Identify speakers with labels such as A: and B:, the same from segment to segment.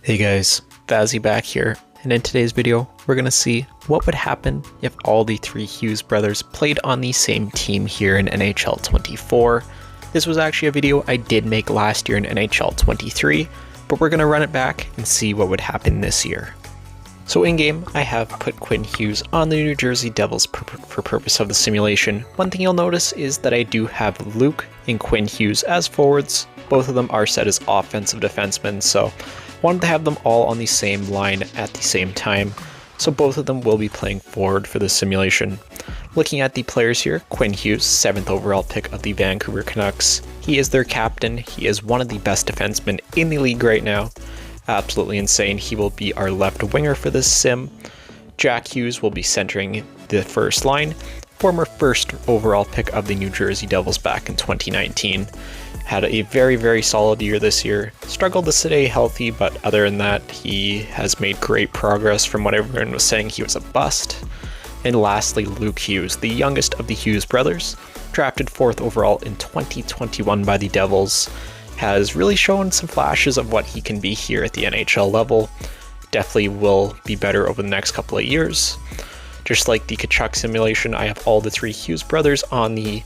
A: Hey guys, Vazzy back here, and in today's video, we're going to see what would happen if all the three Hughes brothers played on the same team here in NHL 24. This was actually a video I did make last year in NHL 23, but we're going to run it back and see what would happen this year. So in-game, I have put Quinn Hughes on the New Jersey Devils for purpose of the simulation. One thing you'll notice is that I do have Luke and Quinn Hughes as forwards. Both of them are set as offensive defensemen, so wanted to have them all on the same line at the same time, so both of them will be playing forward for this simulation. Looking at the players here, Quinn Hughes, 7th overall pick of the Vancouver Canucks. He is their captain. He is one of the best defensemen in the league right now. Absolutely insane. He will be our left winger for this sim. Jack Hughes will be centering the first line. Former 1st overall pick of the New Jersey Devils back in 2019. Had a very, very solid year this year. Struggled to stay healthy, but other than that, he has made great progress from what everyone was saying he was a bust. And lastly, Luke Hughes, the youngest of the Hughes brothers, drafted 4th overall in 2021 by the Devils, has really shown some flashes of what he can be here at the NHL level. Definitely will be better over the next couple of years. Just like the Tkachuk simulation, I have all the three Hughes brothers on the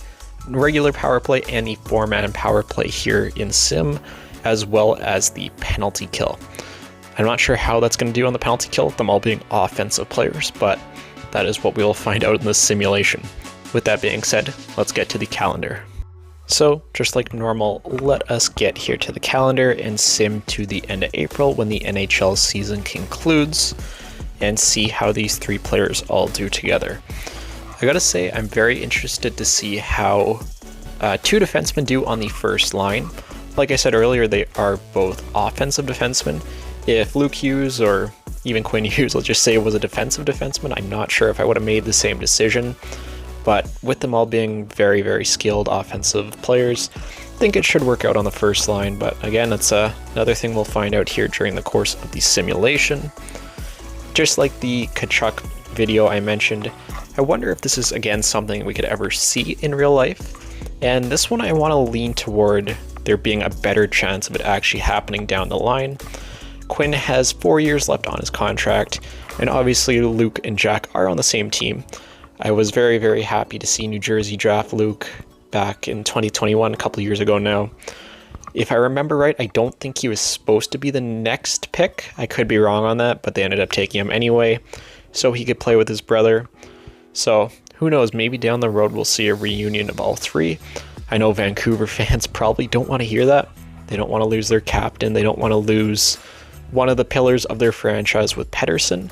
A: regular power play and the 4-man power play here in sim, as well as the penalty kill. I'm not sure how that's going to do on the penalty kill, them all being offensive players, but that is what we will find out in this simulation. With that being said, let's get to the calendar. So, just like normal, let us get here to the calendar and sim to the end of April when the NHL season concludes and see how these three players all do together. I gotta say, I'm very interested to see how two defensemen do on the first line. Like I said earlier, they are both offensive defensemen. If Luke Hughes or even Quinn Hughes, let's just say, was a defensive defenseman, I'm not sure if I would have made the same decision. But with them all being very, very skilled offensive players, I think it should work out on the first line. But again, it's another thing we'll find out here during the course of the simulation. Just like the Tkachuk video I mentioned, I wonder if this is, again, something we could ever see in real life. And this one I want to lean toward there being a better chance of it actually happening down the line. Quinn has 4 years left on his contract, and obviously Luke and Jack are on the same team. I was very, very happy to see New Jersey draft Luke back in 2021, a couple years ago now. If I remember right, I don't think he was supposed to be the next pick. I could be wrong on that, but they ended up taking him anyway, so he could play with his brother. So who knows, maybe down the road we'll see a reunion of all three. I know Vancouver fans probably don't want to hear that. They don't want to lose their captain. They don't want to lose one of the pillars of their franchise with Pettersson.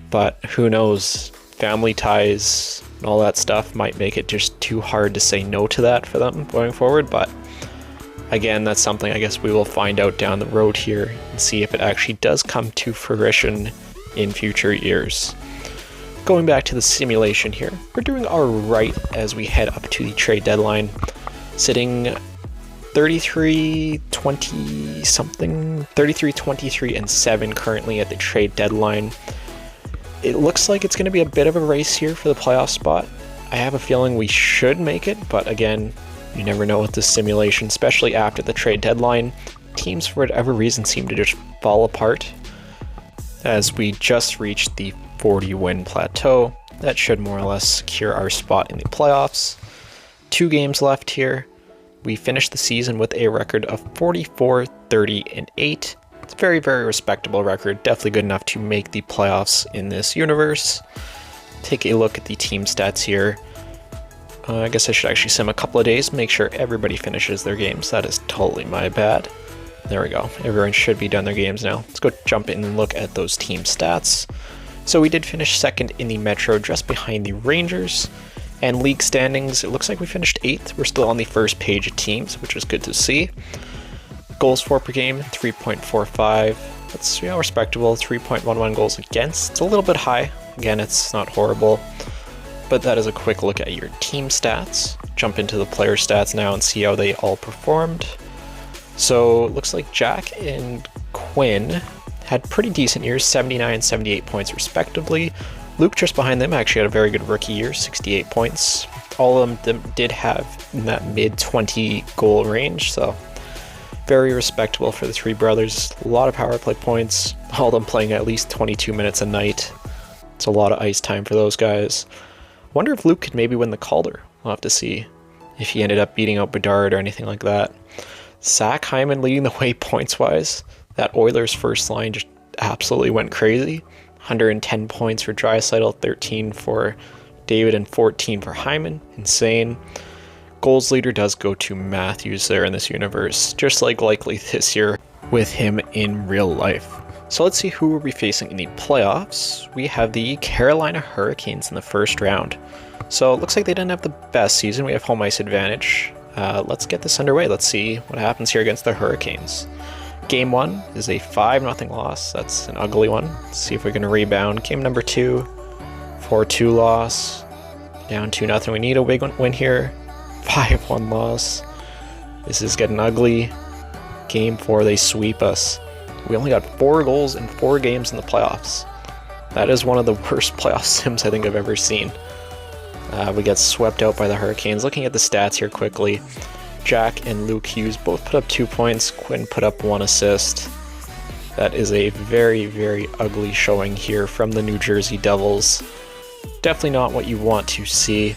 A: But who knows, family ties and all that stuff might make it just too hard to say no to that for them going forward. But again, that's something I guess we will find out down the road here and see if it actually does come to fruition in future years. Going back to the simulation here, we're doing all right as we head up to the trade deadline, sitting 33-23 currently at the trade deadline. It looks like it's going to be a bit of a race here for the playoff spot. I have a feeling we should make it, but again, you never know with this simulation, especially after the trade deadline. Teams, for whatever reason, seem to just fall apart as we just reached the 40-win plateau. That should more or less secure our spot in the playoffs. 2 games left here. We finished the season with a record of 44-30-8. It's a very, very respectable record. Definitely good enough to make the playoffs in this universe. Take a look at the team stats here. I guess I should actually sim a couple of days, make sure everybody finishes their games. That is totally my bad. There we go. Everyone should be done their games now. Let's go jump in and look at those team stats. So we did finish 2nd in the Metro, just behind the Rangers. And league standings, it looks like we finished 8th. We're still on the first page of teams, which is good to see. Goals for per game, 3.45. That's respectable. 3.11 goals against. It's a little bit high. Again, it's not horrible. But that is a quick look at your team stats. Jump into the player stats now and see how they all performed. So it looks like Jack and Quinn had pretty decent years, 79 and 78 points respectively. Luke, just behind them, actually had a very good rookie year, 68 points. All of them did have in that mid-20 goal range, so Very respectable for the three brothers. A lot of power play points, all of them playing at least 22 minutes a night. It's a lot of ice time for those guys. Wonder if Luke could maybe win the Calder. We'll have to see if he ended up beating out Bedard or anything like that. Zach Hyman leading the way points-wise. That Oilers first line just absolutely went crazy. 110 points for Draisaitl, 13 for David, and 14 for Hyman. Insane. Goals leader does go to Matthews there in this universe, just like likely this year with him in real life. So let's see who we'll be facing in the playoffs. We have the Carolina Hurricanes in the first round. So it looks like they didn't have the best season. We have home ice advantage. Let's get this underway. Let's see what happens here against the Hurricanes. Game 1 is a 5-0 loss. That's an ugly one. Let's see if we can rebound. Game number 2, 4-2 loss. Down 2-0. We need a big win here. 5-1 loss. This is getting ugly. Game 4, they sweep us. We only got 4 goals in 4 games in the playoffs. That is one of the worst playoff sims I think I've ever seen. We get swept out by the Hurricanes. Looking at the stats here quickly, Jack and Luke Hughes both put up 2 points. Quinn put up 1 assist. That is a very, very ugly showing here from the New Jersey Devils. Definitely not what you want to see.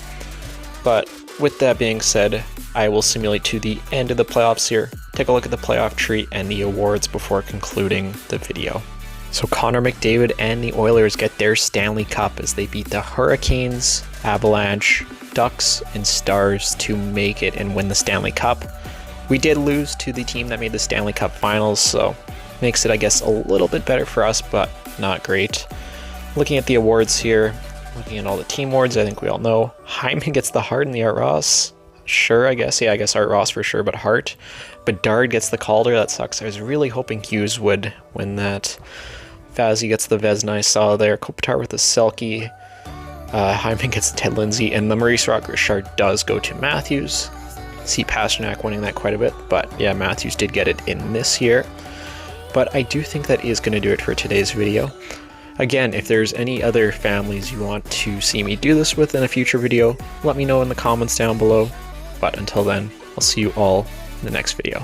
A: But with that being said, I will simulate to the end of the playoffs here. Take a look at the playoff tree and the awards before concluding the video. So Connor McDavid and the Oilers get their Stanley Cup as they beat the Hurricanes, Avalanche, Ducks, and Stars to make it and win the Stanley Cup. We did lose to the team that made the Stanley Cup Finals, so makes it, I guess, a little bit better for us, but not great. Looking at the awards here, looking at all the team awards, I think we all know Hyman gets the Hart and the Art Ross. Sure, I guess. Yeah, I guess Art Ross for sure, but Hart. Bedard gets the Calder. That sucks. I was really hoping Hughes would win that. Fazzy gets the Vezina. I saw there. Kopitar with the Selke. Hyman gets Ted Lindsay, and the Maurice Richard does go to Matthews. See Pasternak winning that quite a bit, but yeah, Matthews did get it in this year. But I do think that is going to do it for today's video. Again, if there's any other families you want to see me do this with in a future video, let me know in the comments down below. But until then, I'll see you all in the next video.